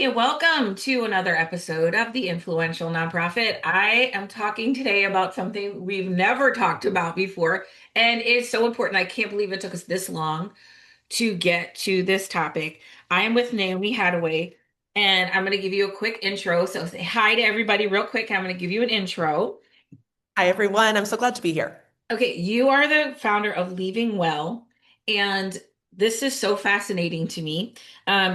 Hi, welcome to another episode of The Influential Nonprofit. I am talking today about something we've never talked about before, and it's so important. I can't believe it took us this long to get to this topic. I am with Naomi Hattaway, and I'm going to give you a quick intro. So say hi to everybody real quick. I'm going to give you an intro. Hi, everyone. I'm so glad to be here. Okay, you are the founder of Leaving Well, and this is so fascinating to me.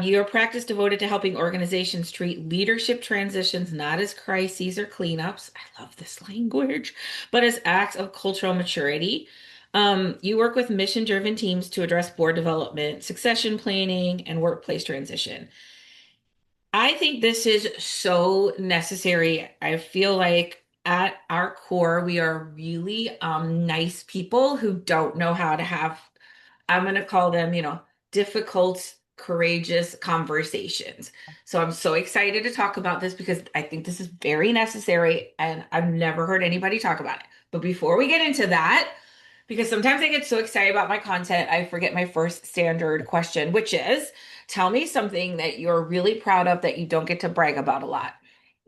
Your practice devoted to helping organizations treat leadership transitions not as crises or cleanups. I love this language, but as acts of cultural maturity. You work with mission-driven teams to address board development, succession planning, and workplace transition. I think this is so necessary. I feel like at our core, we are really nice people who don't know how to have, I'm going to call them, difficult, courageous conversations. So I'm so excited to talk about this because I think this is very necessary and I've never heard anybody talk about it. But before we get into that, because sometimes I get so excited about my content, I forget my first standard question, which is tell me something that you're really proud of that you don't get to brag about a lot.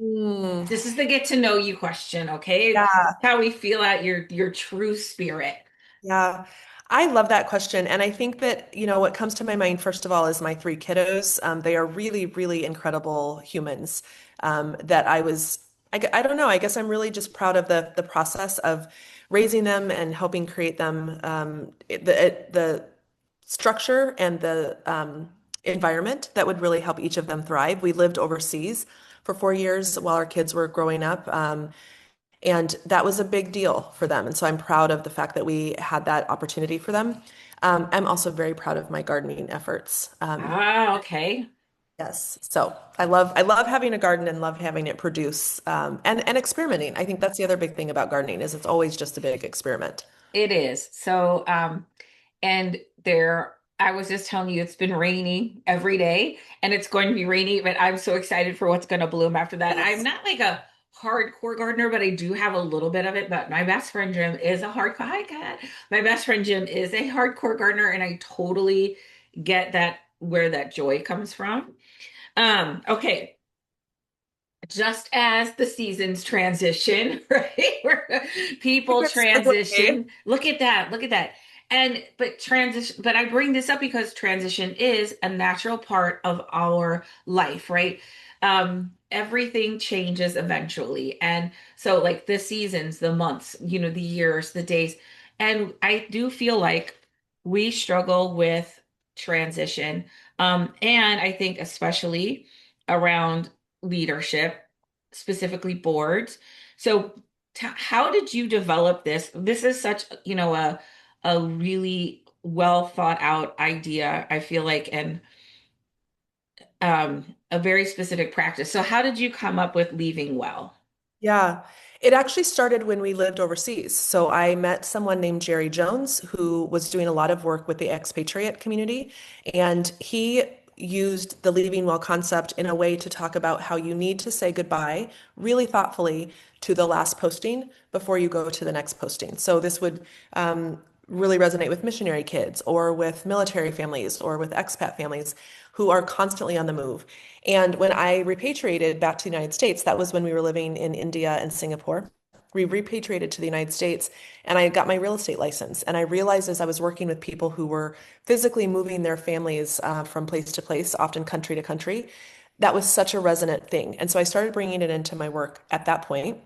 Mm, This is the get to know you question, okay? yeah, How we feel at your true spirit. yeah. I love that question. And I think that, what comes to my mind, first of all, is my three kiddos. They are really, really incredible humans that I don't know, I guess I'm really just proud of the process of raising them and helping create them, the structure and the environment that would really help each of them thrive. We lived overseas for 4 years while our kids were growing up. And that was a big deal for them. And so I'm proud of the fact that we had that opportunity for them. I'm also very proud of my gardening efforts. Ah, okay. Yes. So I love having a garden and love having it produce and experimenting. I think that's the other big thing about gardening is it's always just a big experiment. It is. So, and there, I was just telling you, it's been raining every day and it's going to be rainy, but I'm so excited for what's going to bloom after that. I'm Yes. not like a hardcore gardener, but I do have a little bit of it. But my best friend Jim is a hardcore, hi, Kat. My best friend Jim is a hardcore gardener, and I totally get that where that joy comes from. Okay. Just as the seasons transition, right? Where people Favorite segue. transition. Look at that. Look at that. And but transition, but I bring this up because transition is a natural part of our life, right? Everything changes eventually. And so like the seasons, the months, the years, the days. And I do feel like we struggle with transition. And I think especially around leadership, specifically boards. So, how did you develop this? This is such, a really well thought out idea, I feel like, and a very specific practice. So, how did you come up with leaving well? Yeah, it actually started when we lived overseas. So I met someone named Jerry Jones who was doing a lot of work with the expatriate community, and he used the leaving well concept in a way to talk about how you need to say goodbye really thoughtfully to the last posting before you go to the next posting. So this would really resonate with missionary kids or with military families or with expat families who are constantly on the move. And when I repatriated back to the United States, that was when we were living in India and Singapore. We repatriated to the United States and I got my real estate license. And I realized as I was working with people who were physically moving their families from place to place, often country to country, that was such a resonant thing. And so I started bringing it into my work at that point.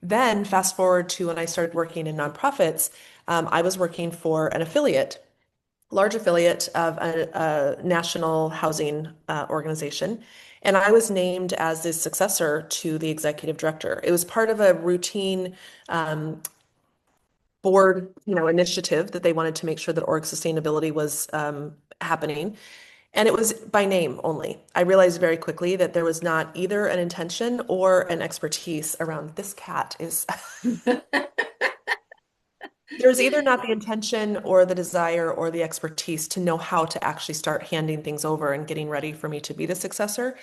Then, fast forward to when I started working in nonprofits, I was working for an affiliate, large affiliate of a national housing organization. And I was named as the successor to the executive director. It was part of a routine board, initiative that they wanted to make sure that org sustainability was happening. And it was by name only. I realized very quickly that there was not either an intention or an expertise around this cat is there's either not the intention or the desire or the expertise to know how to actually start handing things over and getting ready for me to be the successor.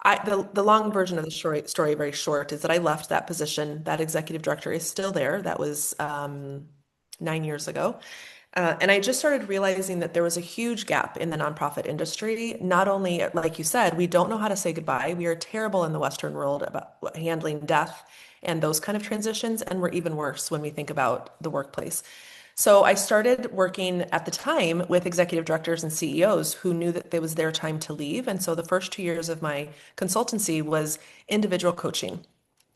The long version of the story, very short, is that I left that position. That executive director is still there. That was 9 years ago. And I just started realizing that there was a huge gap in the nonprofit industry. Not only, like you said, we don't know how to say goodbye. We are terrible in the Western world about handling death and those kind of transitions. And we're even worse when we think about the workplace. So I started working at the time with executive directors and CEOs who knew that it was their time to leave. And so the first 2 years of my consultancy was individual coaching,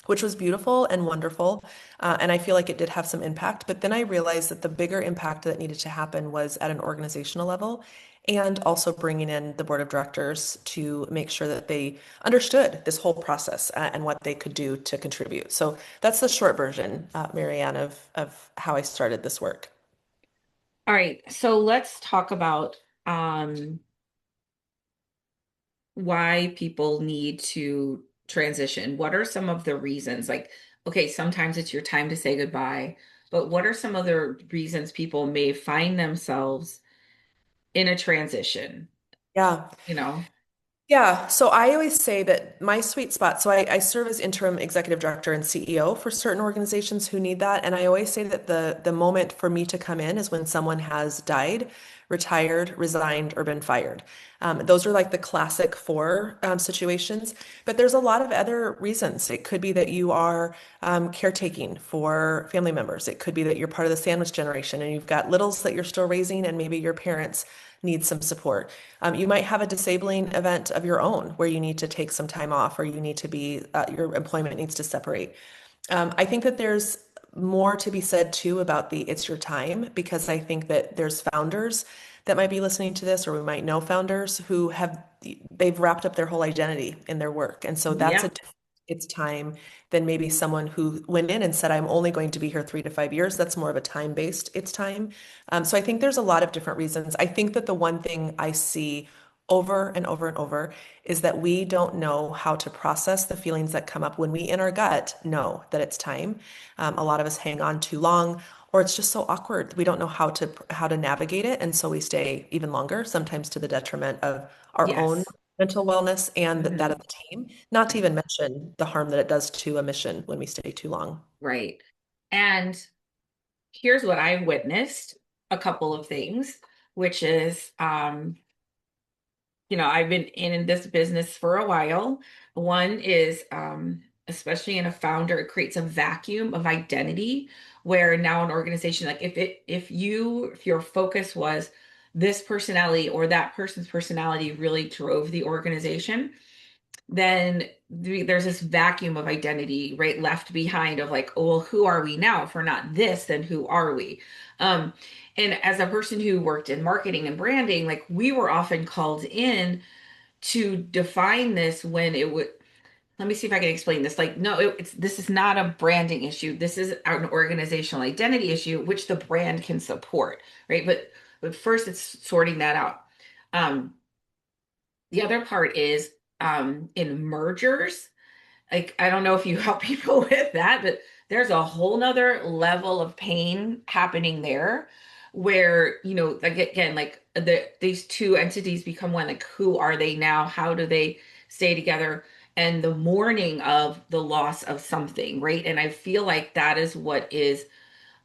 which was beautiful and wonderful. And I feel like it did have some impact. But then I realized that the bigger impact that needed to happen was at an organizational level and also bringing in the board of directors to make sure that they understood this whole process and what they could do to contribute. So that's the short version, Marianne, of how I started this work. All right, so let's talk about um, why people need to transition. What are some of the reasons? Like, okay, sometimes it's your time to say goodbye, but what are some of the reasons people may find themselves in a transition, Yeah. you know? Yeah, so I always say that my sweet spot, so I serve as interim executive director and CEO for certain organizations who need that. And I always say that the moment for me to come in is when someone has died, retired, resigned, or been fired. Those are like the classic four situations. But there's a lot of other reasons. It could be that you are caretaking for family members. It could be that you're part of the sandwich generation and you've got littles that you're still raising, and maybe your parents need some support. You might have a disabling event of your own where you need to take some time off or you need to be, your employment needs to separate. I think that there's more to be said too about the it's your time, because I think that there's founders that might be listening to this, or we might know founders who they've wrapped up their whole identity in their work. And so that's a Yep. different it's time than maybe someone who went in and said, I'm only going to be here 3 to 5 years. That's more of a time-based it's time. So I think there's a lot of different reasons. I think that the one thing I see over and over and over is that we don't know how to process the feelings that come up when we in our gut know that it's time. A lot of us hang on too long, or it's just so awkward. We don't know how to navigate it, and so we stay even longer, sometimes to the detriment of our own Yes. mental wellness and that of Hmm. the team. Not to even mention the harm that it does to a mission when we stay too long. Right. And here's what I've witnessed, a couple of things, which is I've been in this business for a while. One is, especially in a founder, it creates a vacuum of identity where now an organization, like if your focus was this personality or that person's personality really drove the organization, then there's this vacuum of identity, right, left behind of like, oh, well, who are we now? If we're not this, then who are we? Um, and as a person who worked in marketing and branding, like we were often called in to define this when it would, let me see if I can explain this. Like, no, this is not a branding issue. This is an organizational identity issue, which the brand can support, right? But first, it's sorting that out. Um, the other part is in mergers. Like, I don't know if you help people with that, but there's a whole nother level of pain happening there where, like again, like these two entities become one. Like, who are they now? How do they stay together? And the mourning of the loss of something, right? And I feel like that is what is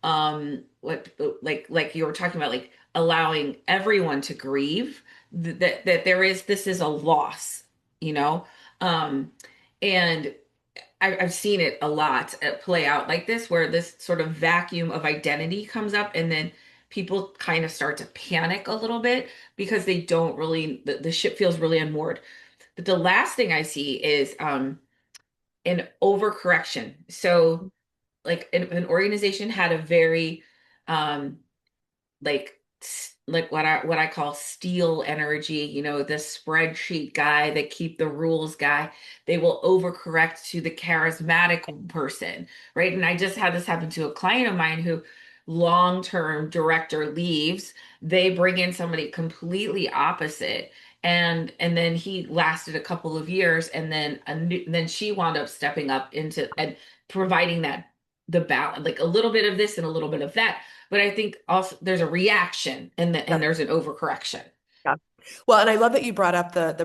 what like you were talking about, like allowing everyone to grieve that this is a loss, you know? Um and I've seen it a lot play out like this, where this sort of vacuum of identity comes up, and then people kind of start to panic a little bit because they don't really, the ship feels really unmoored. But the last thing I see is an overcorrection. So, like, an organization had a very um, like what I call steel energy, the spreadsheet guy, that keep the rules guy. They will overcorrect to the charismatic person, right? And I just had this happen to a client of mine who long-term director leaves. They bring in somebody completely opposite. And then he lasted a couple of years, and then she wound up stepping up into and providing that the balance, like a little bit of this and a little bit of that. But I think also there's a reaction, and there's an overcorrection. Yeah. Well, and I love that you brought up the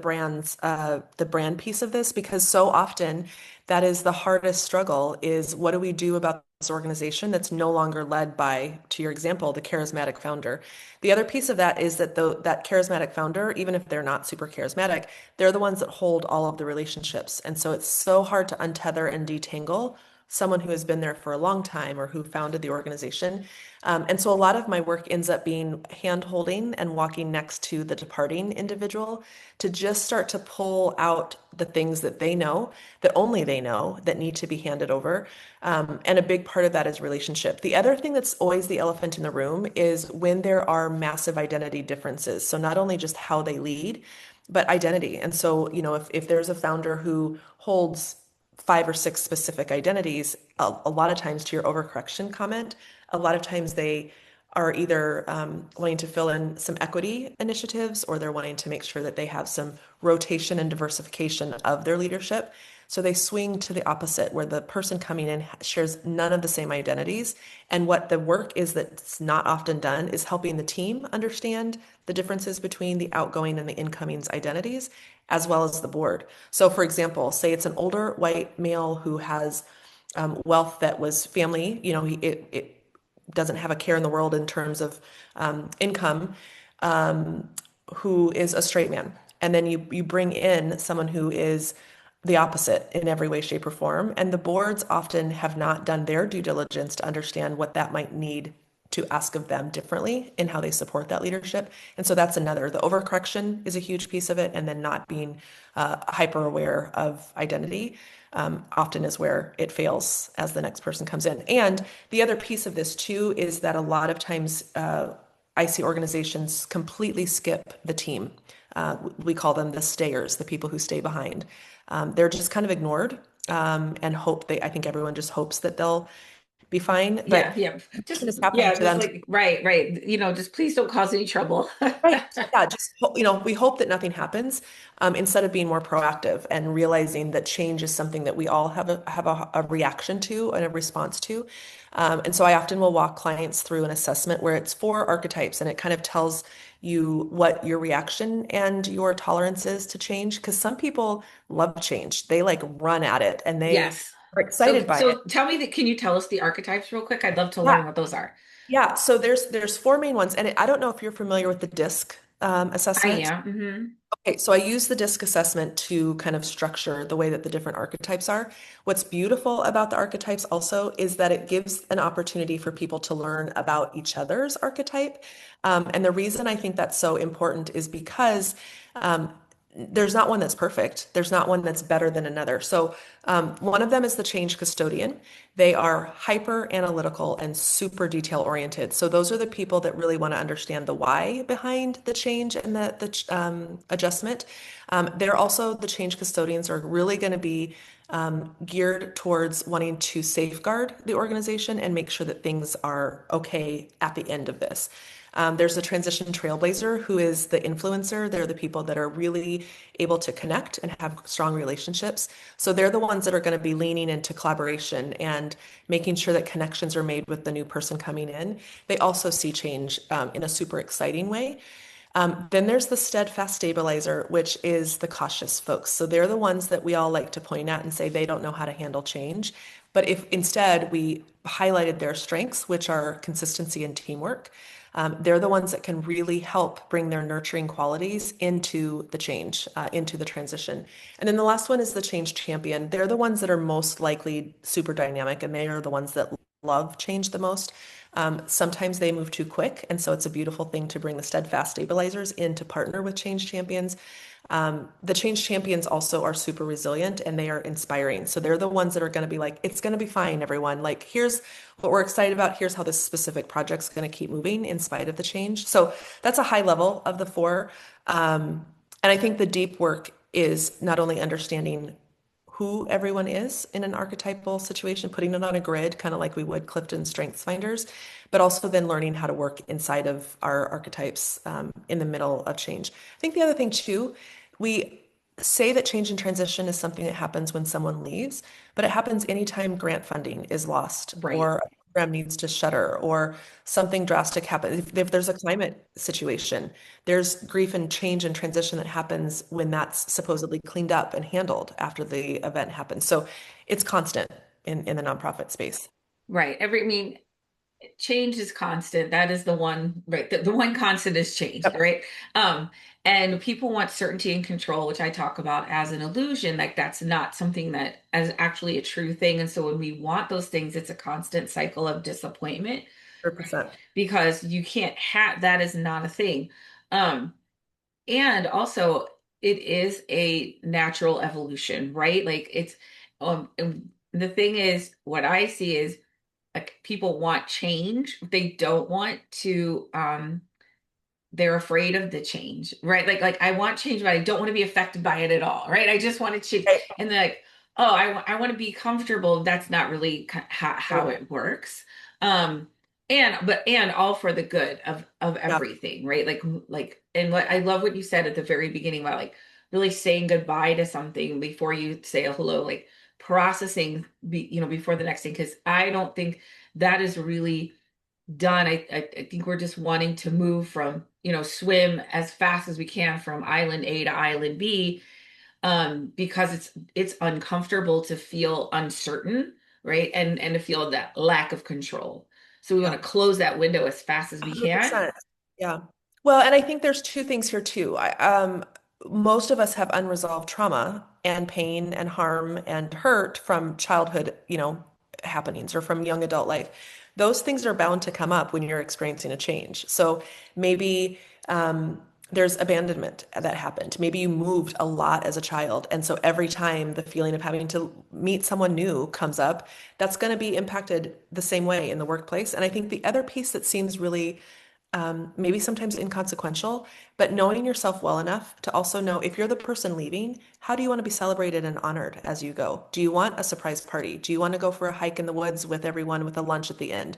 brand piece of this, because so often that is the hardest struggle is what do we do about this organization that's no longer led by, to your example, the charismatic founder. The other piece of that is that that charismatic founder, even if they're not super charismatic, they're the ones that hold all of the relationships. And so it's so hard to untether and detangle someone who has been there for a long time or who founded the organization. And so a lot of my work ends up being hand holding and walking next to the departing individual to just start to pull out the things that they know, that only they know, that need to be handed over. And a big part of that is relationship. The other thing that's always the elephant in the room is when there are massive identity differences. So not only just how they lead, but identity. And so, if there's a founder who holds 5 or 6 specific identities, a lot of times to your overcorrection comment, a lot of times they are either wanting to fill in some equity initiatives or they're wanting to make sure that they have some rotation and diversification of their leadership. So they swing to the opposite, where the person coming in shares none of the same identities. And what the work is that's not often done is helping the team understand the differences between the outgoing and the incoming's identities, as well as the board. So, for example, say it's an older white male who has wealth that was family, it doesn't have a care in the world in terms of income, who is a straight man. And then you bring in someone who is the opposite in every way, shape, or form. And the boards often have not done their due diligence to understand what that might need to ask of them differently in how they support that leadership. And so that's another. The overcorrection is a huge piece of it. And then not being hyper aware of identity often is where it fails as the next person comes in. And the other piece of this too is that a lot of times I see organizations completely skip the team. We call them the stayers, the people who stay behind. They're just kind of ignored and I think everyone just hopes that they'll be fine, but Yeah, yeah. Just it's happening yeah, to just them. like right, right. Just please don't cause any trouble. Right. Yeah. Just, we hope that nothing happens instead of being more proactive and realizing that change is something that we all have a reaction to and a response to. And so I often will walk clients through an assessment where it's 4 archetypes and it kind of tells you what your reaction and your tolerance is to change. Because some people love change, they like run at it and they Yes. are So excited by it. so tell me that can you tell us the archetypes real quick? I'd love to Yeah. learn what those are. Yeah. So there's 4 main ones. And I don't know if you're familiar with the DISC I assessment. am. Okay, so I use the DISC assessment to kind of structure the way that the different archetypes are. What's beautiful about the archetypes also is that it gives an opportunity for people to learn about each other's archetype. And the reason I think that's so important is because um, there's not one that's perfect. There's not one that's better than another. So one of them is the change custodian. They are hyper analytical and super detail oriented. So those are the people that really want to understand the why behind the change and the adjustment. They're also the change custodians are really going to be geared towards wanting to safeguard the organization and make sure that things are okay at the end of this. There's a transition trailblazer who is the influencer. They're the people that are really able to connect and have strong relationships. So they're the ones that are going to be leaning into collaboration and making sure that connections are made with the new person coming in. They also see change in a super exciting way. Then there's the steadfast stabilizer, which is the cautious folks. So they're the ones that we all like to point at and say they don't know how to handle change. But if instead we highlighted their strengths, which are consistency and teamwork, they're the ones that can really help bring their nurturing qualities into the change, into the transition. And then the last one is the change champion. They're the ones that are most likely super dynamic, and they are the ones that love change the most. Sometimes they move too quick, and so it's a beautiful thing to bring the steadfast stabilizers in to partner with change champions. The change champions also are super resilient and they are inspiring. So they're the ones that are going to be like, it's going to be fine, everyone. Like, here's what we're excited about. Here's how this specific project's going to keep moving in spite of the change. So that's a high level of the 4. And I think the deep work is not only understanding who everyone is in an archetypal situation, putting it on a grid, kind of like we would Clifton Strengths Finders, but also then learning how to work inside of our archetypes in the middle of change. I think the other thing too, we say that change and transition is something that happens when someone leaves, but it happens anytime grant funding is lost Right. or program needs to shutter or something drastic happens. If there's a climate situation, there's grief and change and transition that happens when that's supposedly cleaned up and handled after the event happens. So it's constant in the nonprofit space. Right. I mean, change is constant. That is the one, right? The one constant is change, Yep, right? Um, and people want certainty and control, which I talk about as an illusion. Like that's not something that is actually a true thing. And so when we want those things, it's a constant cycle of disappointment 100%. because you can't have that is not a thing. Um, and also it is a natural evolution, right? Like it's and the thing is, what I see is like people want change. They don't want to they're afraid of the change, right? Like I want change, but I don't want to be affected by it at all, right? I just want to change. Right. And they're like, oh, I want to be comfortable. That's not really how Right. it works. Um, and all for the good of Yeah, everything, right? Like and what I love what you said at the very beginning about like really saying goodbye to something before you say a hello, like processing before the next thing, because I don't think that is really done. I think we're just wanting to move from, swim as fast as we can from island A to island B, because it's uncomfortable to feel uncertain, right? And to feel that lack of control. So we want yeah. to close that window as fast as we can. 100%. Yeah. Well, and I think there's two things here too. Most of us have unresolved trauma and pain and harm and hurt from childhood, happenings or from young adult life. Those things are bound to come up when you're experiencing a change. So maybe there's abandonment that happened. Maybe you moved a lot as a child. And so every time the feeling of having to meet someone new comes up, that's going to be impacted the same way in the workplace. And I think the other piece that seems really maybe sometimes inconsequential, but knowing yourself well enough to also know if you're the person leaving, how do you want to be celebrated and honored as you go? Do you want a surprise party? Do you want to go for a hike in the woods with everyone with a lunch at the end?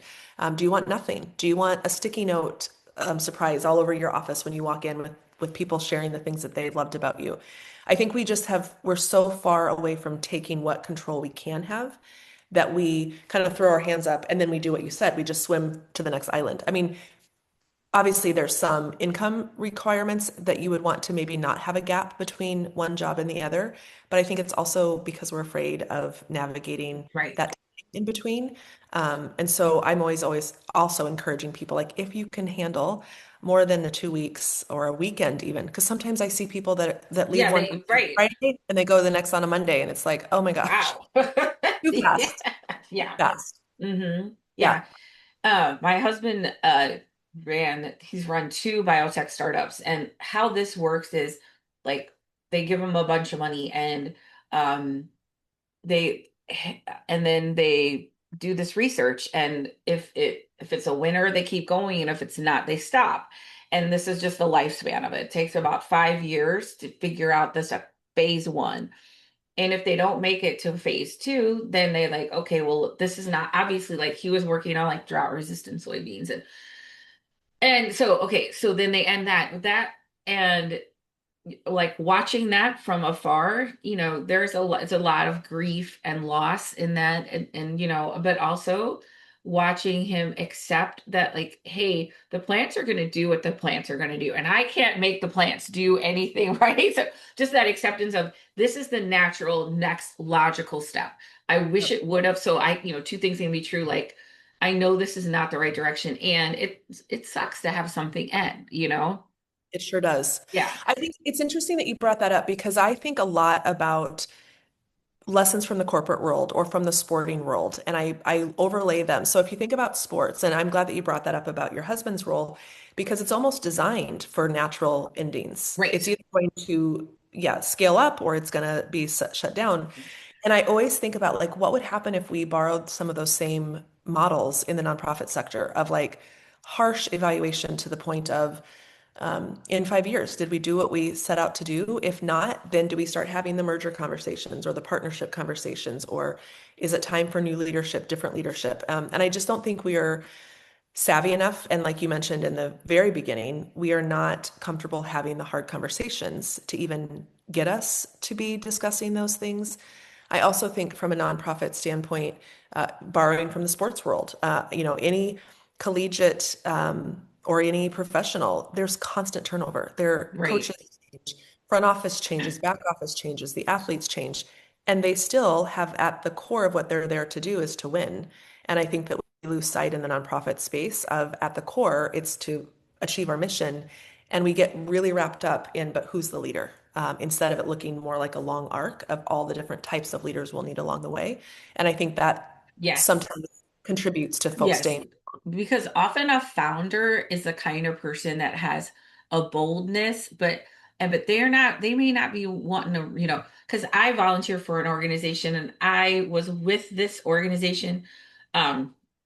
Do you want nothing? Do you want a sticky note surprise all over your office when you walk in with people sharing the things that they loved about you? I think we're so far away from taking what control we can have that we kind of throw our hands up and then we do what you said. We just swim to the next island. I mean, obviously, there's some income requirements that you would want to maybe not have a gap between one job and the other. But I think it's also because we're afraid of navigating Right. that in between. And so I'm always also encouraging people, like, if you can handle more than the 2 weeks or a weekend even, because sometimes I see people that leave Yeah, one they person right. Friday and they go the next on a Monday, and it's like, oh my gosh, Wow. too Yeah. fast, Yeah. fast. Yeah. Yeah. My husband he's run two biotech startups, and how this works is like they give him a bunch of money and um they and then they do this research, and if it's a winner, they keep going, and if it's not, they stop. And this is just the lifespan of it. It takes about 5 years to figure out this phase one. And if they don't make it to phase two, then they like, okay, well, this is not obviously like he was working on like drought resistant soybeans and so okay, so then they end that and like watching that from afar, there's it's a lot of grief and loss in that and but also watching him accept that like, hey, the plants are going to do what the plants are going to do and I can't make the plants do anything, right? So just that acceptance of this is the natural next logical step. I wish it would have. So two things can be true. Like I know this is not the right direction and it sucks to have something end. It sure does. Yeah. I think it's interesting that you brought that up because I think a lot about lessons from the corporate world or from the sporting world, and I overlay them. So if you think about sports, and I'm glad that you brought that up about your husband's role, because it's almost designed for natural endings. It's Right. either going to, yeah, scale up or it's going to be shut down. And I always think about like what would happen if we borrowed some of those same models in the nonprofit sector of like harsh evaluation to the point of in 5 years, did we do what we set out to do? If not, then do we start having the merger conversations or the partnership conversations, or is it time for new leadership, different leadership? And I just don't think we are savvy enough. And like you mentioned in the very beginning, we are not comfortable having the hard conversations to even get us to be discussing those things. I also think from a nonprofit standpoint, borrowing from the sports world, any collegiate or any professional, there's constant turnover. Their Right. coaches change, front office changes, back office changes, the athletes change, and they still have at the core of what they're there to do is to win. And I think that we lose sight in the nonprofit space of at the core, it's to achieve our mission. And we get really wrapped up in, but who's the leader? Instead of it looking more like a long arc of all the different types of leaders we'll need along the way. And I think that Yes. sometimes contributes to folks Yes, staying. because often a founder is the kind of person that has a boldness, but they may not be wanting to, because I volunteer for an organization and I was with this organization.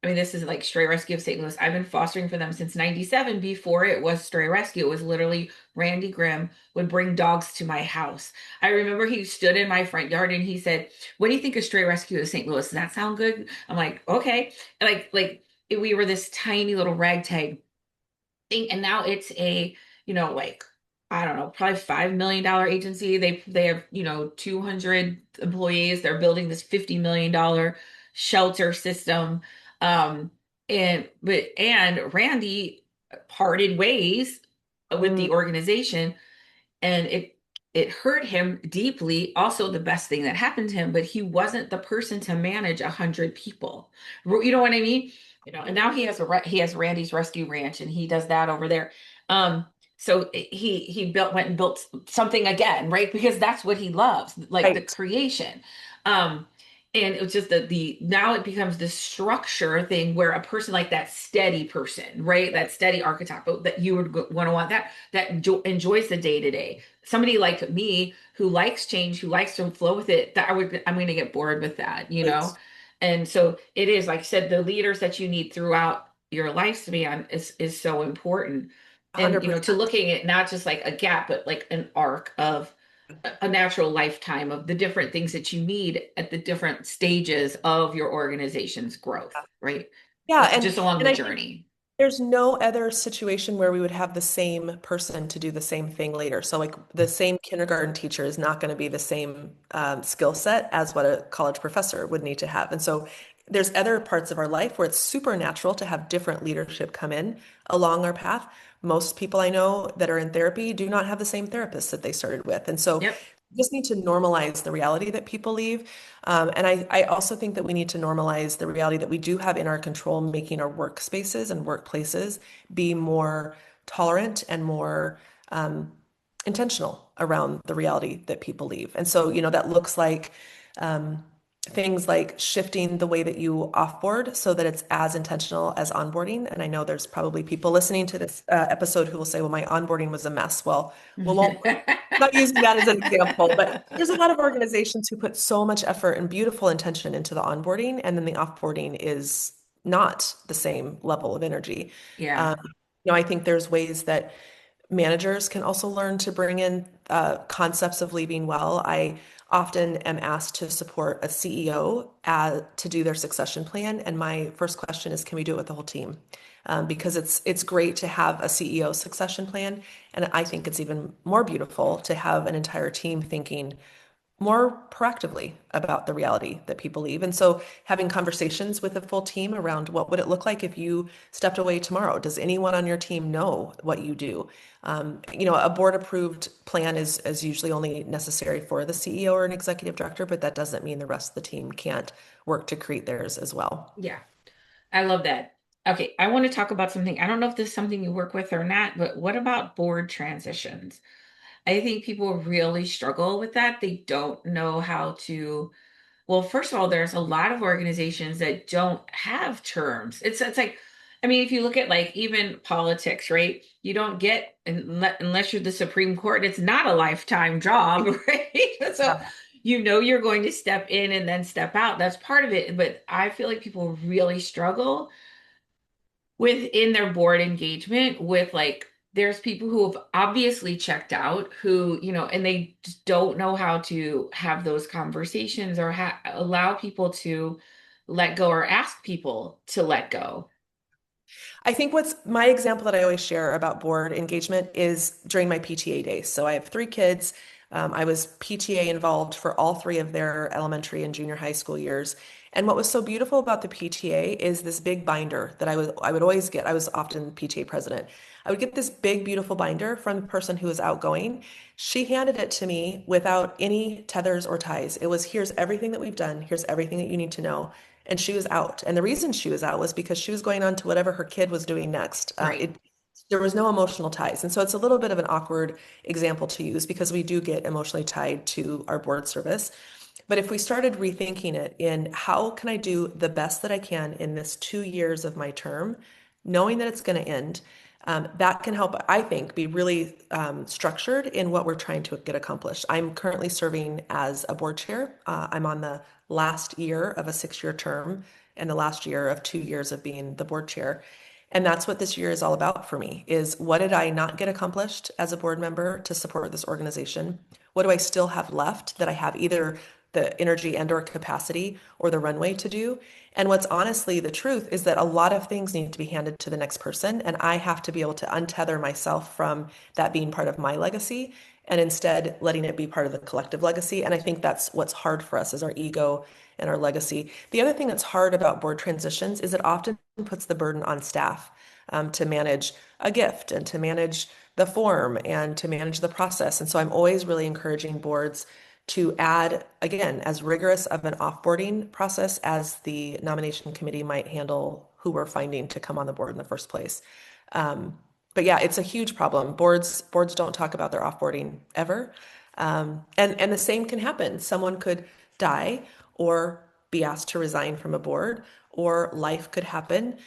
I mean, this is like Stray Rescue of St. Louis. I've been fostering for them since 97 before it was Stray Rescue. It was literally Randy Grimm would bring dogs to my house. I remember he stood in my front yard and he said, "What do you think of Stray Rescue of St. Louis? Does that sound good?" I'm like, okay. We were this tiny little ragtag thing, and now it's a, like, I don't know, probably $5 million agency. They have, 200 employees. They're building this $50 million shelter system. Um, and Randy parted ways with Mm, the organization, and it hurt him deeply. Also, the best thing that happened to him, but he wasn't the person to manage 100 people. You know what I mean? And now he has Randy's Rescue Ranch, and he does that over there. Um, so he went and built something again, right? Because that's what he loves, like the right. creation. Um, and it was just the now it becomes this structure thing where a person like that steady person, right? That steady archetype that you would want to want that enjoys the day to day. Somebody like me who likes change, who likes to flow with it, I'm going to get bored with that. Right. And so it is, like I said, the leaders that you need throughout your lifespan is so important. And, 100%. to looking at not just like a gap, but like an arc of a natural lifetime of the different things that you need at the different stages of your organization's growth, right? Yeah, Just along and the I think journey. there's no other situation where we would have the same person to do the same thing later. So, like the same kindergarten teacher is not going to be the same skill set as what a college professor would need to have. And so, there's other parts of our life where it's super natural to have different leadership come in along our path. Most people I know that are in therapy do not have the same therapist that they started with. And so, Yep. we just need to normalize the reality that people leave. And I also think that we need to normalize the reality that we do have in our control, making our workspaces and workplaces be more tolerant and more intentional around the reality that people leave. And so, that looks like um, things like shifting the way that you offboard so that it's as intentional as onboarding. And I know there's probably people listening to this episode who will say, well, my onboarding was a mess. Well, won't not using that as an example, but there's a lot of organizations who put so much effort and beautiful intention into the onboarding, and then the offboarding is not the same level of energy. Yeah. Um, I think there's ways that managers can also learn to bring in concepts of leaving well. I often am asked to support a CEO to do their succession plan, and my first question is, can we do it with the whole team? Because it's great to have a CEO succession plan, and I think it's even more beautiful to have an entire team thinking more proactively about the reality that people leave. And so having conversations with the full team around what would it look like if you stepped away tomorrow? Does anyone on your team know what you do? A board approved plan is usually only necessary for the CEO or an executive director, but that doesn't mean the rest of the team can't work to create theirs as well. Yeah. I love that. Okay, I want to talk about something. I don't know if this is something you work with or not, but what about board transitions? I think people really struggle with that. They don't know how to. Well, first of all, there's a lot of organizations that don't have terms. It's like, I mean, if you look at like even politics, right? You don't get unless you're the Supreme Court, it's not a lifetime job, right? So Yeah. you're going to step in and then step out. That's part of it. But I feel like people really struggle within their board engagement with like there's people who have obviously checked out who and they just don't know how to have those conversations or allow people to let go or ask people to let go. I think what's my example that I always share about board engagement is during my PTA days. So I have three kids. I was PTA involved for all three of their elementary and junior high school years. And what was so beautiful about the PTA is this big binder that I would always get. I was often PTA president. I would get this big, beautiful binder from the person who was outgoing. She handed it to me without any tethers or ties. It was, here's everything that we've done. Here's everything that you need to know. And she was out. And the reason she was out was because she was going on to whatever her kid was doing next. Right. There was no emotional ties. And so it's a little bit of an awkward example to use because we do get emotionally tied to our board service. But if we started rethinking it in how can I do the best that I can in this 2 years of my term, knowing that it's going to end, that can help, I think, be really structured in what we're trying to get accomplished. I'm currently serving as a board chair. I'm on the last year of a 6 year term and the last year of 2 years of being the board chair. And that's what this year is all about for me is what did I not get accomplished as a board member to support this organization? What do I still have left that I have either the energy and or capacity or the runway to do? And what's honestly the truth is that a lot of things need to be handed to the next person. And I have to be able to untether myself from that being part of my legacy and instead letting it be part of the collective legacy. And I think that's what's hard for us is our ego and our legacy. The other thing that's hard about board transitions is it often puts the burden on staff to manage a gift and to manage the form and to manage the process. And so I'm always really encouraging boards to add, again, as rigorous of an offboarding process as the nomination committee might handle who we're finding to come on the board in the first place. Um, but yeah, it's a huge problem. Boards don't talk about their offboarding ever. And the same can happen. Someone could die or be asked to resign from a board, or life could happen.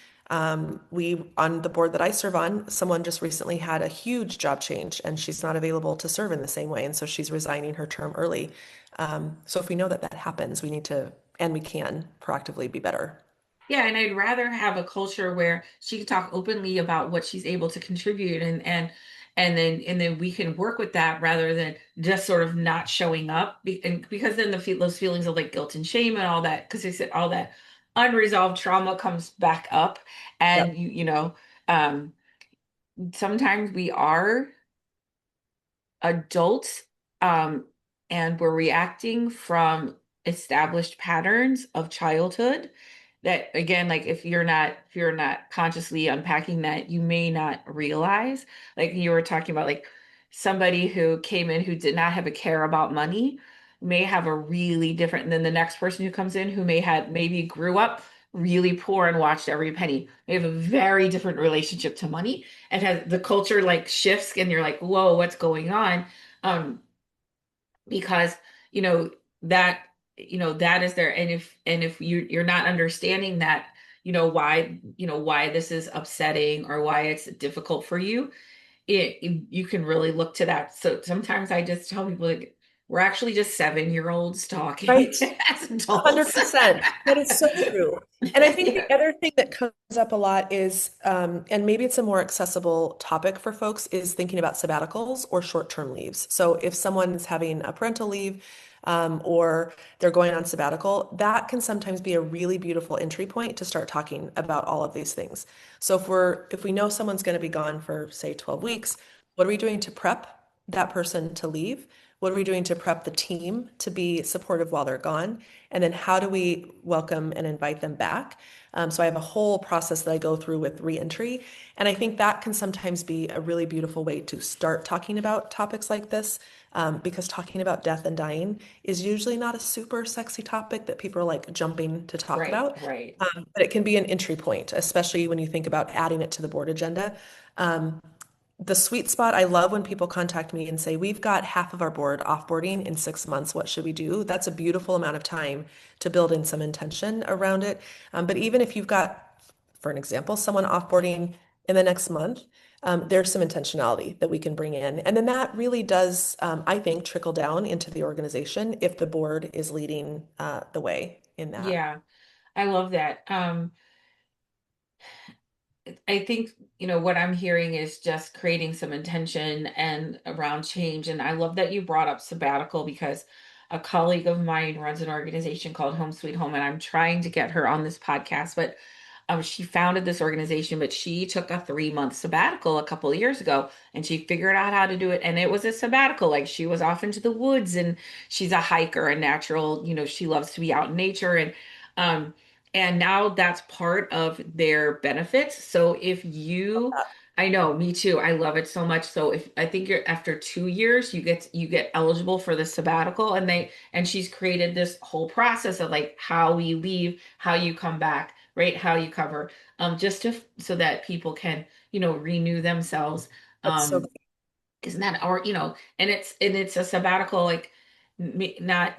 We, on the board that I serve on, someone just recently had a huge job change and she's not available to serve in the same way. And so she's resigning her term early. So if we know that that happens, we need to, and we can proactively be better. Yeah, and I'd rather have a culture where she can talk openly about what she's able to contribute and then we can work with that rather than just sort of not showing up and because then those feelings of like guilt and shame and all that because they said all that unresolved trauma comes back up and Yep. um sometimes we are adults um and we're reacting from established patterns of childhood that again like if you're not consciously unpacking that you may not realize like you were talking about like somebody who came in who did not have a care about money may have a really different than the next person who comes in who maybe grew up really poor and watched every penny. They have a very different relationship to money and has the culture like shifts and you're like, whoa, what's going on? Um, because you know that that is there and if you're not understanding that why this is upsetting or why it's difficult for you you can really look to that. So sometimes I just tell people like we're actually just 7-year-olds talking Right. as adults. 100%. That is so true. And I think the Yeah. other thing that comes up a lot is, and maybe it's a more accessible topic for folks, is thinking about sabbaticals or short-term leaves. So if someone's having a parental leave, or they're going on sabbatical, that can sometimes be a really beautiful entry point to start talking about all of these things. So if we know someone's going to be gone for, say, 12 weeks, what are we doing to prep that person to leave? What are we doing to prep the team to be supportive while they're gone? And then how do we welcome and invite them back? So I have a whole process that I go through with reentry. And I think that can sometimes be a really beautiful way to start talking about topics like this, because talking about death and dying is usually not a super sexy topic that people are like jumping to talk Right, about. right. But it can be an entry point, especially when you think about adding it to the board agenda. Um, the sweet spot, I love when people contact me and say, we've got half of our board offboarding in 6 months. What should we do? That's a beautiful amount of time to build in some intention around it. But even if you've got, for an example, someone offboarding in the next month, there's some intentionality that we can bring in. And then that really does, I think, trickle down into the organization if the board is leading the way in that. Yeah, I love that. I think, what I'm hearing is just creating some intention and around change. And I love that you brought up sabbatical because a colleague of mine runs an organization called Home Sweet Home, and I'm trying to get her on this podcast. But She founded this organization, but she took a 3 month sabbatical a couple of years ago, and she figured out how to do it. And it was a sabbatical, like she was off into the woods, and she's a hiker, a natural, she loves to be out in nature, um, and now that's part of their benefits. So if you I know, me too. I love it so much. So if I think you're after 2 years, you get eligible for the sabbatical, and she's created this whole process of like how we leave, how you come back, right? How you cover, just to so that people can, renew themselves. That's so Um, isn't that, or and it's a sabbatical, like not,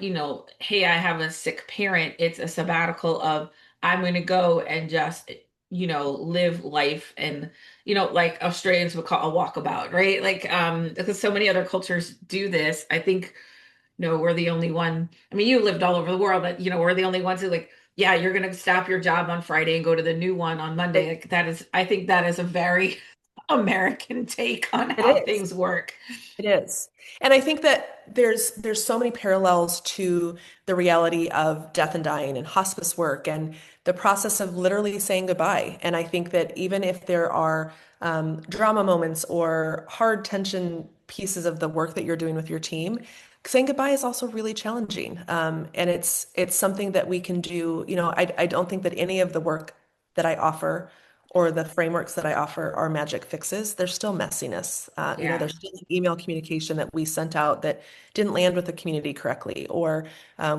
hey, I have a sick parent. It's a sabbatical of I'm going to go and just, live life, and like Australians would call a walkabout, right? Like, because so many other cultures do this. I think, no, we're the only one. I mean, you lived all over the world, but we're the only ones who, like, yeah, you're going to stop your job on Friday and go to the new one on Monday. Like, I think that is a very American take on it how is. things work. It is. And I think that there's so many parallels to the reality of death and dying and hospice work and the process of literally saying goodbye. And I think that even if there are drama moments or hard tension pieces of the work that you're doing with your team, saying goodbye is also really challenging. And it's something that we can do. I don't think that any of the work that I offer or the frameworks that I offer are magic fixes. There's still messiness. Yeah. There's still email communication that we sent out that didn't land with the community correctly, or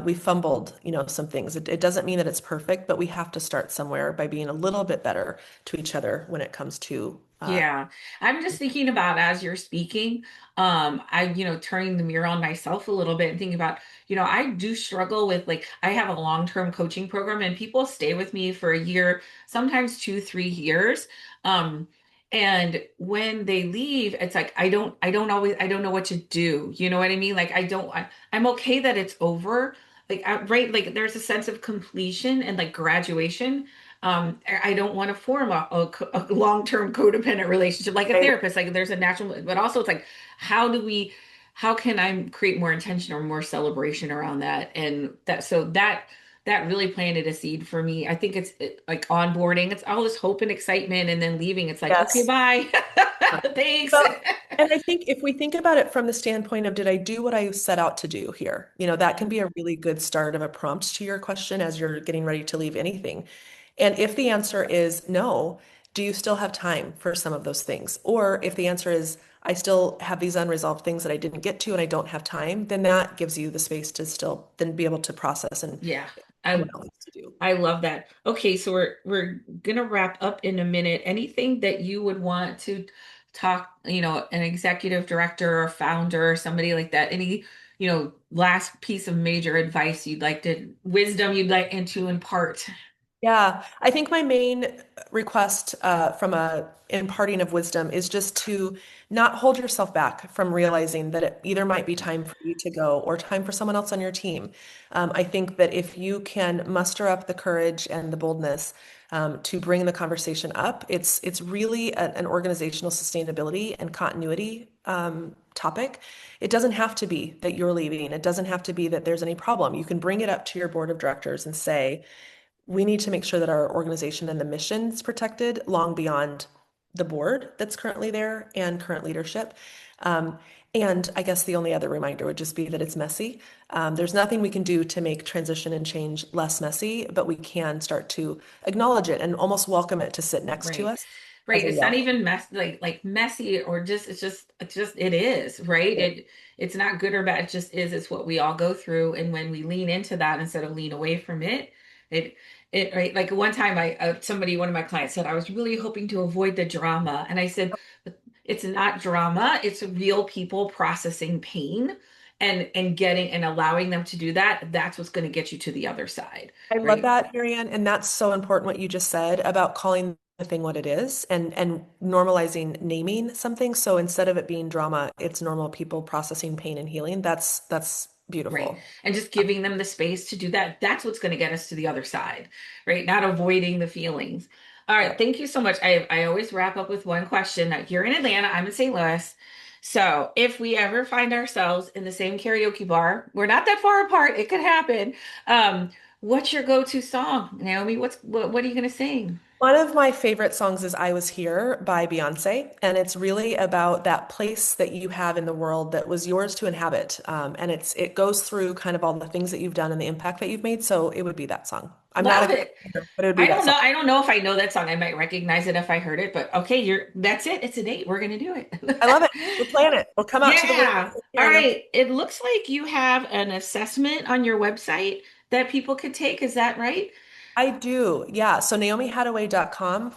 we fumbled, some things. It doesn't mean that it's perfect, but we have to start somewhere by being a little bit better to each other when it comes to. Yeah. I'm just thinking about as you're speaking, turning the mirror on myself a little bit and thinking about, I do struggle with, like, I have a long-term coaching program, and people stay with me for a year, sometimes 2, 3 years. Um, and when they leave, it's like I don't know what to do. You know what I mean? Like, I'm okay that it's over. Like, right, like there's a sense of completion and like graduation. I don't want to form a long-term codependent relationship like a Right. therapist. Like, there's a natural, but also it's like, how can I create more intention or more celebration around that? And that really planted a seed for me. I think like onboarding, it's all this hope and excitement, and then leaving, it's like, okay, Yes. bye. Thanks. Well, and I think if we think about it from the standpoint of, did I do what I set out to do here? That can Yeah. be a really good start of a prompt to your question as you're getting ready to leave anything. And if the answer is no, do you still have time for some of those things? Or if the answer is, I still have these unresolved things that I didn't get to and I don't have time, then that gives you the space to still then be able to process and Yeah. what I else to do. I love that. Okay, so we're gonna wrap up in a minute. Anything that you would want to talk, an executive director or founder or somebody like that, any, last piece of major advice wisdom you'd like to impart? Yeah, I think my main request from a imparting of wisdom is just to not hold yourself back from realizing that it either might be time for you to go or time for someone else on your team. I think that if you can muster up the courage and the boldness to bring the conversation up, it's really an organizational sustainability and continuity topic. It doesn't have to be that you're leaving. It doesn't have to be that there's any problem. You can bring it up to your board of directors and say, we need to make sure that our organization and the mission is protected long beyond the board that's currently there and current leadership. Um, and I guess the only other reminder would just be that it's messy. There's nothing we can do to make transition and change less messy, but we can start to acknowledge it and almost welcome it to sit next to Right. us as Right. a It's not reality. even like messy, or just it's just it is, right? It's not good or bad. It just is. It's what we all go through. And when we lean into that instead of lean away from it, it right. Like one time one of my clients said, I was really hoping to avoid the drama. And I said, "But it's not drama, it's real people processing pain, and getting and allowing them to do that. That's what's going to get you to the other side, I love right? that, Marianne, and that's so important what you just said about calling the thing what it is and normalizing naming something. So instead of it being drama, it's normal people processing pain and healing. That's Right. beautiful. And just giving them the space to do that. That's what's going to get us to the other side, right? Not avoiding the feelings. All right. Yep. Thank you so much. I always wrap up with one question. Now, you're in Atlanta, I'm in St. Louis. So if we ever find ourselves in the same karaoke bar, we're not that far apart. It could happen. Um, What's your go-to song, Naomi? What are you gonna sing? One of my favorite songs is I Was Here by Beyonce, and it's really about that place that you have in the world that was yours to inhabit. And it goes through kind of all the things that you've done and the impact that you've made. So it would be that song. I'm not a Love great it. singer, but it would be that song. I don't know if I know that song. I might recognize it if I heard it, but okay, that's it. It's a date. We're gonna do I love it. it. We're playing it. We'll come out to the woods Yeah. and All hear you. right. It looks like you have an assessment on your website that people could take. Is that right? I do. Yeah. So naomihattaway.com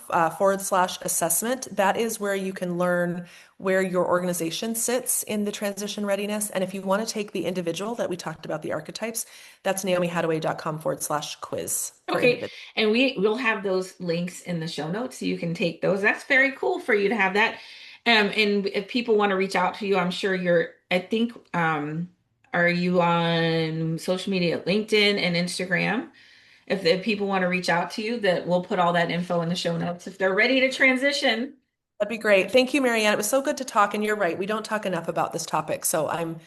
/ assessment. That is where you can learn where your organization sits in the transition readiness. And if you want to take the individual that we talked about, the archetypes, that's naomihattaway.com / quiz for Okay. individual. And will have those links in the show notes so you can take those. That's very cool for you to have that. And if people want to reach out to you, I'm sure I think, are you on social media, LinkedIn and Instagram? If people want to reach out to you, that we'll put all that info in the show notes if they're ready to transition. That'd be great. Thank you, Marianne. It was so good to talk. And you're right. We don't talk enough about this topic. So I'm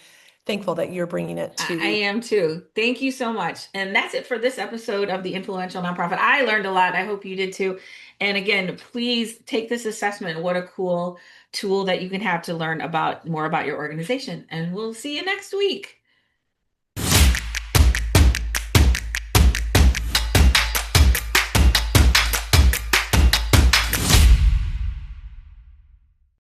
thankful that you're bringing it I to. am too. Thank you so much. And that's it for this episode of the Influential Nonprofit. I learned a lot. I hope you did too. And again, please take this assessment. What a cool tool that you can have to learn about more about your organization. And we'll see you next week.